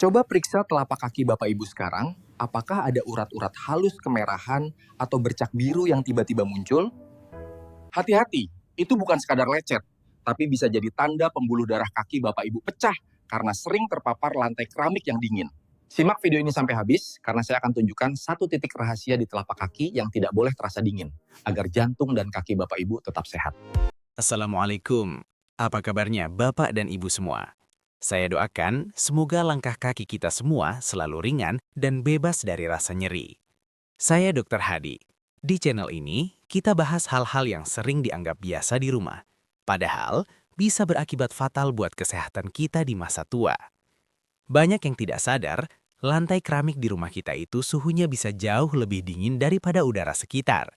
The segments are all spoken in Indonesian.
Coba periksa telapak kaki Bapak Ibu sekarang, apakah ada urat-urat halus kemerahan atau bercak biru yang tiba-tiba muncul? Hati-hati, itu bukan sekadar lecet, tapi bisa jadi tanda pembuluh darah kaki Bapak Ibu pecah karena sering terpapar lantai keramik yang dingin. Simak video ini sampai habis, karena saya akan tunjukkan satu titik rahasia di telapak kaki yang tidak boleh terasa dingin, agar jantung dan kaki Bapak Ibu tetap sehat. Assalamualaikum. Apa kabarnya Bapak dan Ibu semua? Saya doakan semoga langkah kaki kita semua selalu ringan dan bebas dari rasa nyeri. Saya Dr. Hadi. Di channel ini, kita bahas hal-hal yang sering dianggap biasa di rumah. Padahal, bisa berakibat fatal buat kesehatan kita di masa tua. Banyak yang tidak sadar, lantai keramik di rumah kita itu suhunya bisa jauh lebih dingin daripada udara sekitar.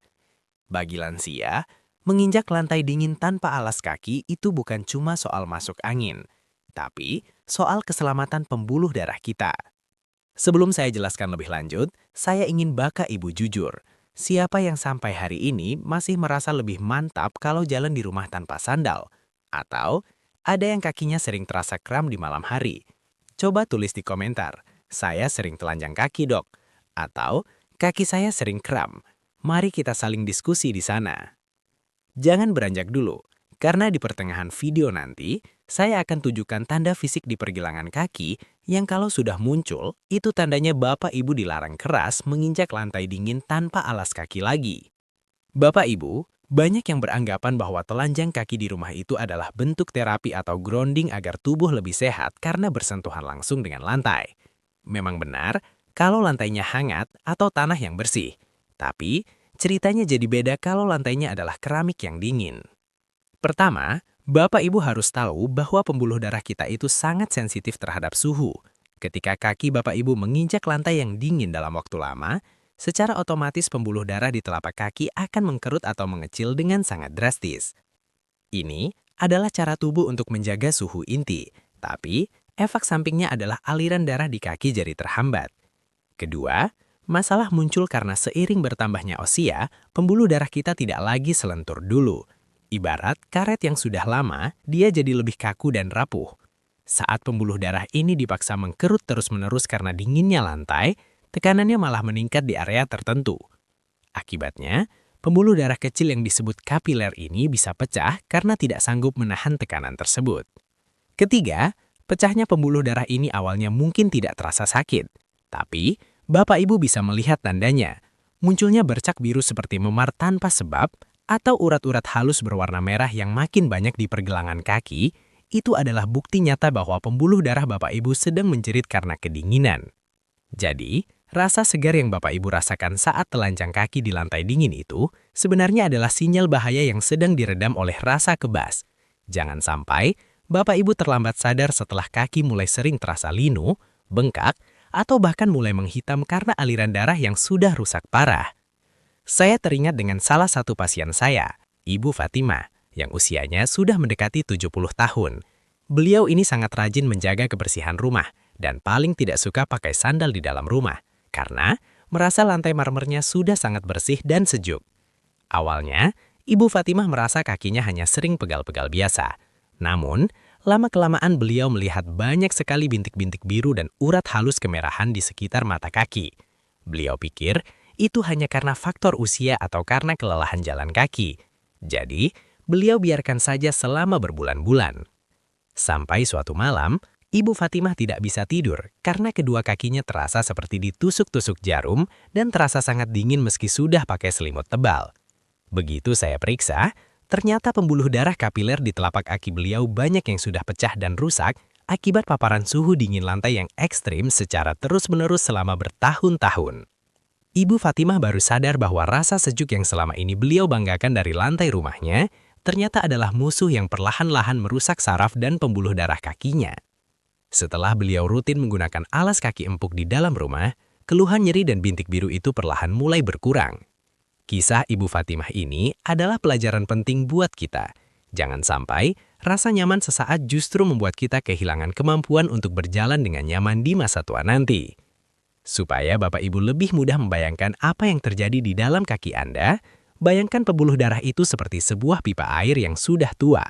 Bagi lansia, menginjak lantai dingin tanpa alas kaki itu bukan cuma soal masuk angin, tapi soal keselamatan pembuluh darah kita. Sebelum saya jelaskan lebih lanjut, saya ingin baka Ibu jujur. Siapa yang sampai hari ini masih merasa lebih mantap kalau jalan di rumah tanpa sandal? Atau ada yang kakinya sering terasa kram di malam hari? Coba tulis di komentar, saya sering telanjang kaki dok. Atau kaki saya sering kram. Mari kita saling diskusi di sana. Jangan beranjak dulu, karena di pertengahan video nanti, saya akan tunjukkan tanda fisik di pergelangan kaki yang kalau sudah muncul, itu tandanya Bapak Ibu dilarang keras menginjak lantai dingin tanpa alas kaki lagi. Bapak Ibu, banyak yang beranggapan bahwa telanjang kaki di rumah itu adalah bentuk terapi atau grounding agar tubuh lebih sehat karena bersentuhan langsung dengan lantai. Memang benar, kalau lantainya hangat atau tanah yang bersih. Tapi, ceritanya jadi beda kalau lantainya adalah keramik yang dingin. Pertama, Bapak Ibu harus tahu bahwa pembuluh darah kita itu sangat sensitif terhadap suhu. Ketika kaki Bapak Ibu menginjak lantai yang dingin dalam waktu lama, secara otomatis pembuluh darah di telapak kaki akan mengkerut atau mengecil dengan sangat drastis. Ini adalah cara tubuh untuk menjaga suhu inti, tapi efek sampingnya adalah aliran darah di kaki jadi terhambat. Kedua, masalah muncul karena seiring bertambahnya usia, pembuluh darah kita tidak lagi selentur dulu. Ibarat karet yang sudah lama, dia jadi lebih kaku dan rapuh. Saat pembuluh darah ini dipaksa mengkerut terus-menerus karena dinginnya lantai, tekanannya malah meningkat di area tertentu. Akibatnya, pembuluh darah kecil yang disebut kapiler ini bisa pecah karena tidak sanggup menahan tekanan tersebut. Ketiga, pecahnya pembuluh darah ini awalnya mungkin tidak terasa sakit, tapi Bapak Ibu bisa melihat tandanya. Munculnya bercak biru seperti memar tanpa sebab, atau urat-urat halus berwarna merah yang makin banyak di pergelangan kaki, itu adalah bukti nyata bahwa pembuluh darah Bapak Ibu sedang menjerit karena kedinginan. Jadi, rasa segar yang Bapak Ibu rasakan saat telanjang kaki di lantai dingin itu sebenarnya adalah sinyal bahaya yang sedang diredam oleh rasa kebas. Jangan sampai Bapak Ibu terlambat sadar setelah kaki mulai sering terasa linu, bengkak, atau bahkan mulai menghitam karena aliran darah yang sudah rusak parah. Saya teringat dengan salah satu pasien saya, Ibu Fatimah, yang usianya sudah mendekati 70 tahun. Beliau ini sangat rajin menjaga kebersihan rumah dan paling tidak suka pakai sandal di dalam rumah karena merasa lantai marmernya sudah sangat bersih dan sejuk. Awalnya, Ibu Fatimah merasa kakinya hanya sering pegal-pegal biasa. Namun, lama-kelamaan beliau melihat banyak sekali bintik-bintik biru dan urat halus kemerahan di sekitar mata kaki. Beliau pikir itu hanya karena faktor usia atau karena kelelahan jalan kaki. Jadi, beliau biarkan saja selama berbulan-bulan. Sampai suatu malam, Ibu Fatimah tidak bisa tidur karena kedua kakinya terasa seperti ditusuk-tusuk jarum dan terasa sangat dingin meski sudah pakai selimut tebal. Begitu saya periksa, ternyata pembuluh darah kapiler di telapak kaki beliau banyak yang sudah pecah dan rusak akibat paparan suhu dingin lantai yang ekstrim secara terus-menerus selama bertahun-tahun. Ibu Fatimah baru sadar bahwa rasa sejuk yang selama ini beliau banggakan dari lantai rumahnya ternyata adalah musuh yang perlahan-lahan merusak saraf dan pembuluh darah kakinya. Setelah beliau rutin menggunakan alas kaki empuk di dalam rumah, keluhan nyeri dan bintik biru itu perlahan mulai berkurang. Kisah Ibu Fatimah ini adalah pelajaran penting buat kita. Jangan sampai rasa nyaman sesaat justru membuat kita kehilangan kemampuan untuk berjalan dengan nyaman di masa tua nanti. Supaya Bapak Ibu lebih mudah membayangkan apa yang terjadi di dalam kaki Anda, bayangkan pembuluh darah itu seperti sebuah pipa air yang sudah tua.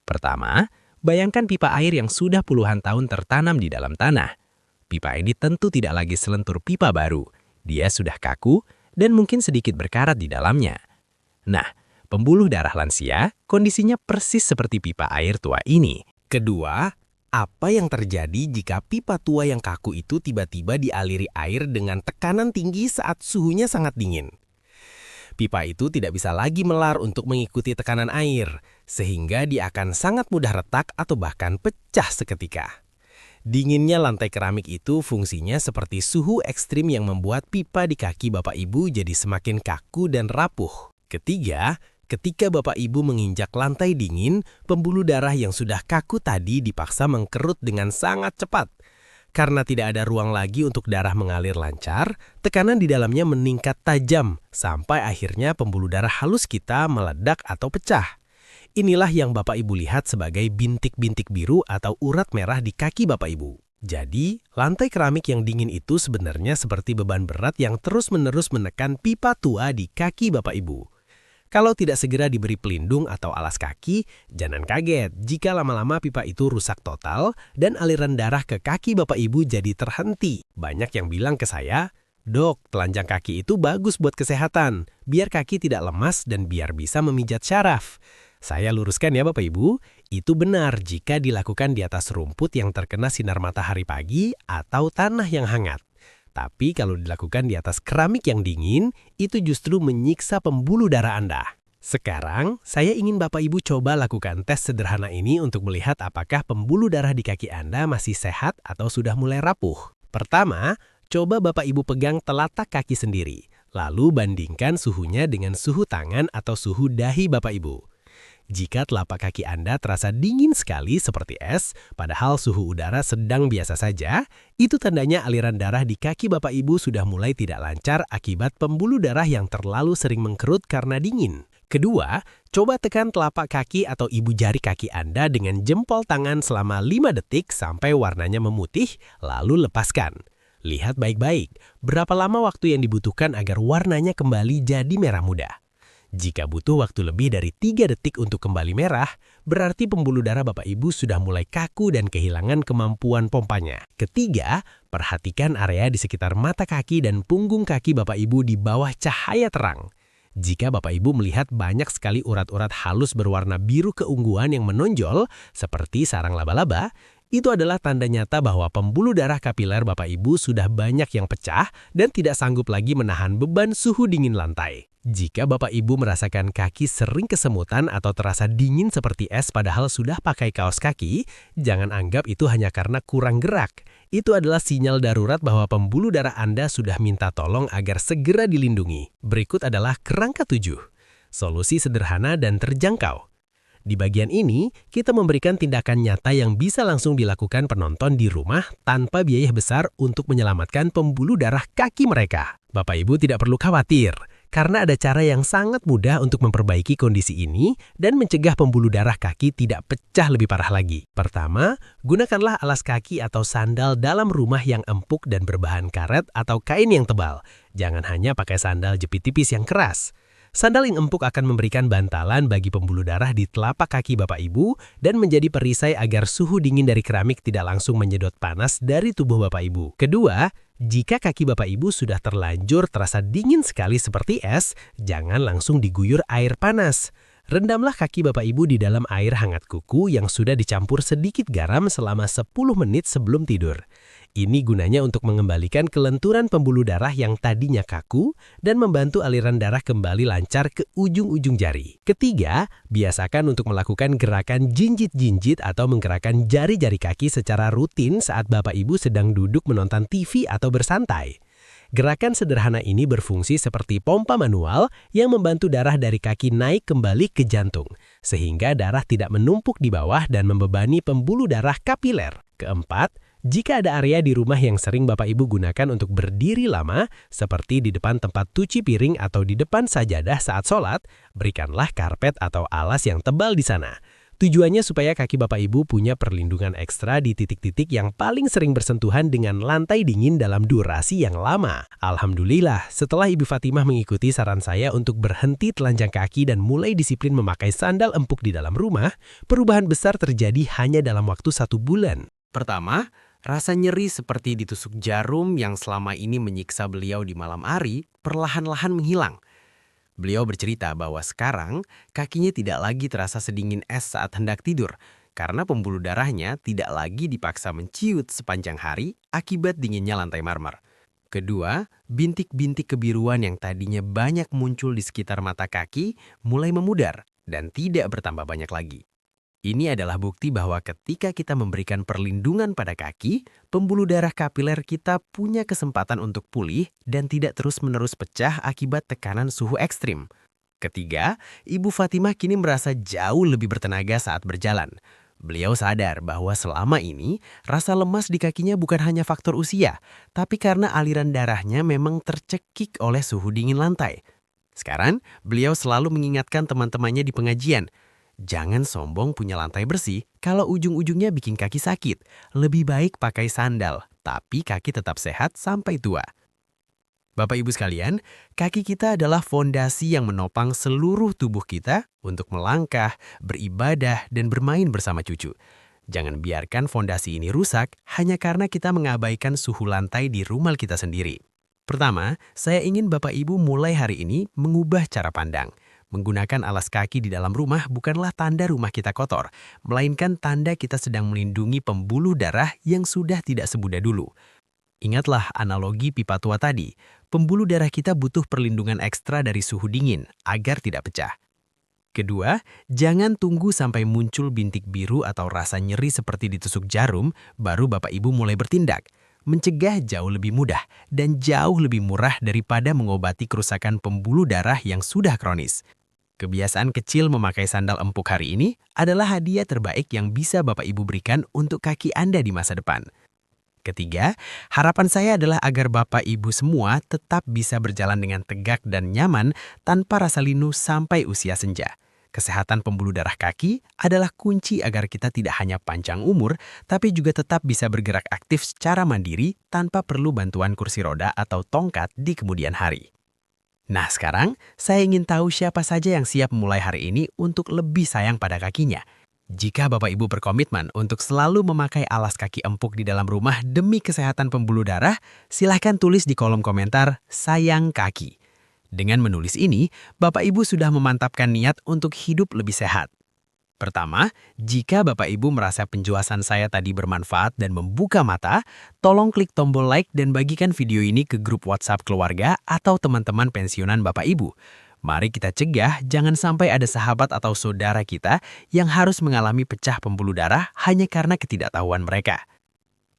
Pertama, bayangkan pipa air yang sudah puluhan tahun tertanam di dalam tanah. pipa ini tentu tidak lagi selentur pipa baru. Dia sudah kaku dan mungkin sedikit berkarat di dalamnya. Nah, pembuluh darah lansia kondisinya persis seperti pipa air tua ini. Kedua, apa yang terjadi jika pipa tua yang kaku itu tiba-tiba dialiri air dengan tekanan tinggi saat suhunya sangat dingin? Pipa itu tidak bisa lagi melar untuk mengikuti tekanan air, sehingga dia akan sangat mudah retak atau bahkan pecah seketika. Dinginnya lantai keramik itu fungsinya seperti suhu ekstrim yang membuat pipa di kaki Bapak Ibu jadi semakin kaku dan rapuh. Ketiga, ketika Bapak Ibu menginjak lantai dingin, pembuluh darah yang sudah kaku tadi dipaksa mengkerut dengan sangat cepat. Karena tidak ada ruang lagi untuk darah mengalir lancar, tekanan di dalamnya meningkat tajam sampai akhirnya pembuluh darah halus kita meledak atau pecah. Inilah yang Bapak Ibu lihat sebagai bintik-bintik biru atau urat merah di kaki Bapak Ibu. Jadi, lantai keramik yang dingin itu sebenarnya seperti beban berat yang terus-menerus menekan pipa tua di kaki Bapak Ibu. Kalau tidak segera diberi pelindung atau alas kaki, jangan kaget jika lama-lama pipa itu rusak total dan aliran darah ke kaki Bapak Ibu jadi terhenti. Banyak yang bilang ke saya, "Dok, telanjang kaki itu bagus buat kesehatan, biar kaki tidak lemas dan biar bisa memijat syaraf." Saya luruskan ya Bapak Ibu, itu benar jika dilakukan di atas rumput yang terkena sinar matahari pagi atau tanah yang hangat. Tapi kalau dilakukan di atas keramik yang dingin, itu justru menyiksa pembuluh darah Anda. Sekarang, saya ingin Bapak Ibu coba lakukan tes sederhana ini untuk melihat apakah pembuluh darah di kaki Anda masih sehat atau sudah mulai rapuh. Pertama, coba Bapak Ibu pegang telapak kaki sendiri, lalu bandingkan suhunya dengan suhu tangan atau suhu dahi Bapak Ibu. Jika telapak kaki Anda terasa dingin sekali seperti es, padahal suhu udara sedang biasa saja, itu tandanya aliran darah di kaki Bapak Ibu sudah mulai tidak lancar akibat pembuluh darah yang terlalu sering mengkerut karena dingin. Kedua, coba tekan telapak kaki atau ibu jari kaki Anda dengan jempol tangan selama 5 detik sampai warnanya memutih, lalu lepaskan. Lihat baik-baik, berapa lama waktu yang dibutuhkan agar warnanya kembali jadi merah muda. Jika butuh waktu lebih dari 3 detik untuk kembali merah, berarti pembuluh darah Bapak Ibu sudah mulai kaku dan kehilangan kemampuan pompanya. Ketiga, perhatikan area di sekitar mata kaki dan punggung kaki Bapak Ibu di bawah cahaya terang. Jika Bapak Ibu melihat banyak sekali urat-urat halus berwarna biru keungguan yang menonjol, seperti sarang laba-laba, itu adalah tanda nyata bahwa pembuluh darah kapiler Bapak Ibu sudah banyak yang pecah dan tidak sanggup lagi menahan beban suhu dingin lantai. Jika Bapak Ibu merasakan kaki sering kesemutan atau terasa dingin seperti es padahal sudah pakai kaos kaki, jangan anggap itu hanya karena kurang gerak. Itu adalah sinyal darurat bahwa pembuluh darah Anda sudah minta tolong agar segera dilindungi. Berikut adalah kerangka 7. Solusi sederhana dan terjangkau. Di bagian ini, kita memberikan tindakan nyata yang bisa langsung dilakukan penonton di rumah tanpa biaya besar untuk menyelamatkan pembuluh darah kaki mereka. Bapak Ibu tidak perlu khawatir, karena ada cara yang sangat mudah untuk memperbaiki kondisi ini dan mencegah pembuluh darah kaki tidak pecah lebih parah lagi. Pertama, gunakanlah alas kaki atau sandal dalam rumah yang empuk dan berbahan karet atau kain yang tebal. Jangan hanya pakai sandal jepit tipis yang keras. Sandal yang empuk akan memberikan bantalan bagi pembuluh darah di telapak kaki Bapak Ibu dan menjadi perisai agar suhu dingin dari keramik tidak langsung menyedot panas dari tubuh Bapak Ibu. Kedua, jika kaki Bapak Ibu sudah terlanjur terasa dingin sekali seperti es, jangan langsung diguyur air panas. Rendamlah kaki Bapak Ibu di dalam air hangat kuku yang sudah dicampur sedikit garam selama 10 menit sebelum tidur. Ini gunanya untuk mengembalikan kelenturan pembuluh darah yang tadinya kaku dan membantu aliran darah kembali lancar ke ujung-ujung jari. Ketiga, biasakan untuk melakukan gerakan jinjit-jinjit atau menggerakkan jari-jari kaki secara rutin saat Bapak Ibu sedang duduk menonton TV atau bersantai. Gerakan sederhana ini berfungsi seperti pompa manual yang membantu darah dari kaki naik kembali ke jantung, sehingga darah tidak menumpuk di bawah dan membebani pembuluh darah kapiler. Keempat, jika ada area di rumah yang sering Bapak Ibu gunakan untuk berdiri lama, seperti di depan tempat cuci piring atau di depan sajadah saat sholat, berikanlah karpet atau alas yang tebal di sana. Tujuannya supaya kaki Bapak Ibu punya perlindungan ekstra di titik-titik yang paling sering bersentuhan dengan lantai dingin dalam durasi yang lama. Alhamdulillah, setelah Ibu Fatimah mengikuti saran saya untuk berhenti telanjang kaki dan mulai disiplin memakai sandal empuk di dalam rumah, perubahan besar terjadi hanya dalam waktu 1 bulan. Pertama, Rasa nyeri seperti ditusuk jarum yang selama ini menyiksa beliau di malam hari perlahan-lahan menghilang. Beliau bercerita bahwa sekarang kakinya tidak lagi terasa sedingin es saat hendak tidur karena pembuluh darahnya tidak lagi dipaksa menciut sepanjang hari akibat dinginnya lantai marmer. Kedua, bintik-bintik kebiruan yang tadinya banyak muncul di sekitar mata kaki mulai memudar dan tidak bertambah banyak lagi. Ini adalah bukti bahwa ketika kita memberikan perlindungan pada kaki, pembuluh darah kapiler kita punya kesempatan untuk pulih dan tidak terus-menerus pecah akibat tekanan suhu ekstrim. Ketiga, Ibu Fatimah kini merasa jauh lebih bertenaga saat berjalan. Beliau sadar bahwa selama ini rasa lemas di kakinya bukan hanya faktor usia, tapi karena aliran darahnya memang tercekik oleh suhu dingin lantai. Sekarang, beliau selalu mengingatkan teman-temannya di pengajian, jangan sombong punya lantai bersih kalau ujung-ujungnya bikin kaki sakit. Lebih baik pakai sandal, tapi kaki tetap sehat sampai tua. Bapak Ibu sekalian, kaki kita adalah fondasi yang menopang seluruh tubuh kita untuk melangkah, beribadah, dan bermain bersama cucu. Jangan biarkan fondasi ini rusak hanya karena kita mengabaikan suhu lantai di rumah kita sendiri. Pertama, saya ingin Bapak Ibu mulai hari ini mengubah cara pandang. Menggunakan alas kaki di dalam rumah bukanlah tanda rumah kita kotor, melainkan tanda kita sedang melindungi pembuluh darah yang sudah tidak semuda dulu. Ingatlah analogi pipa tua tadi, pembuluh darah kita butuh perlindungan ekstra dari suhu dingin agar tidak pecah. Kedua, jangan tunggu sampai muncul bintik biru atau rasa nyeri seperti ditusuk jarum, baru Bapak Ibu mulai bertindak. Mencegah jauh lebih mudah dan jauh lebih murah daripada mengobati kerusakan pembuluh darah yang sudah kronis. Kebiasaan kecil memakai sandal empuk hari ini adalah hadiah terbaik yang bisa Bapak Ibu berikan untuk kaki Anda di masa depan. Ketiga, harapan saya adalah agar Bapak Ibu semua tetap bisa berjalan dengan tegak dan nyaman tanpa rasa linu sampai usia senja. Kesehatan pembuluh darah kaki adalah kunci agar kita tidak hanya panjang umur, tapi juga tetap bisa bergerak aktif secara mandiri tanpa perlu bantuan kursi roda atau tongkat di kemudian hari. Nah sekarang, saya ingin tahu siapa saja yang siap mulai hari ini untuk lebih sayang pada kakinya. Jika Bapak Ibu berkomitmen untuk selalu memakai alas kaki empuk di dalam rumah demi kesehatan pembuluh darah, silahkan tulis di kolom komentar, sayang kaki. Dengan menulis ini, Bapak Ibu sudah memantapkan niat untuk hidup lebih sehat. Pertama, jika Bapak Ibu merasa penjelasan saya tadi bermanfaat dan membuka mata, tolong klik tombol like dan bagikan video ini ke grup WhatsApp keluarga atau teman-teman pensiunan Bapak Ibu. Mari kita cegah jangan sampai ada sahabat atau saudara kita yang harus mengalami pecah pembuluh darah hanya karena ketidaktahuan mereka.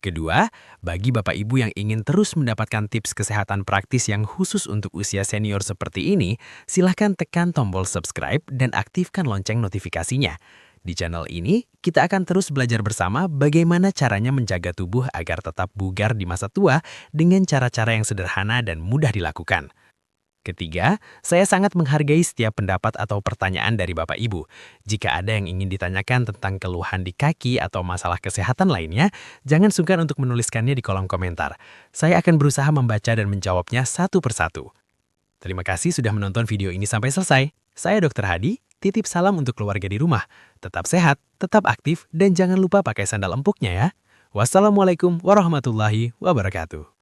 Kedua, bagi Bapak Ibu yang ingin terus mendapatkan tips kesehatan praktis yang khusus untuk usia senior seperti ini, silahkan tekan tombol subscribe dan aktifkan lonceng notifikasinya. Di channel ini, kita akan terus belajar bersama bagaimana caranya menjaga tubuh agar tetap bugar di masa tua dengan cara-cara yang sederhana dan mudah dilakukan. Ketiga, saya sangat menghargai setiap pendapat atau pertanyaan dari Bapak Ibu. Jika ada yang ingin ditanyakan tentang keluhan di kaki atau masalah kesehatan lainnya, jangan sungkan untuk menuliskannya di kolom komentar. Saya akan berusaha membaca dan menjawabnya satu persatu. Terima kasih sudah menonton video ini sampai selesai. Saya Dr. Hadi, titip salam untuk keluarga di rumah. Tetap sehat, tetap aktif, dan jangan lupa pakai sandal empuknya ya. Wassalamualaikum warahmatullahi wabarakatuh.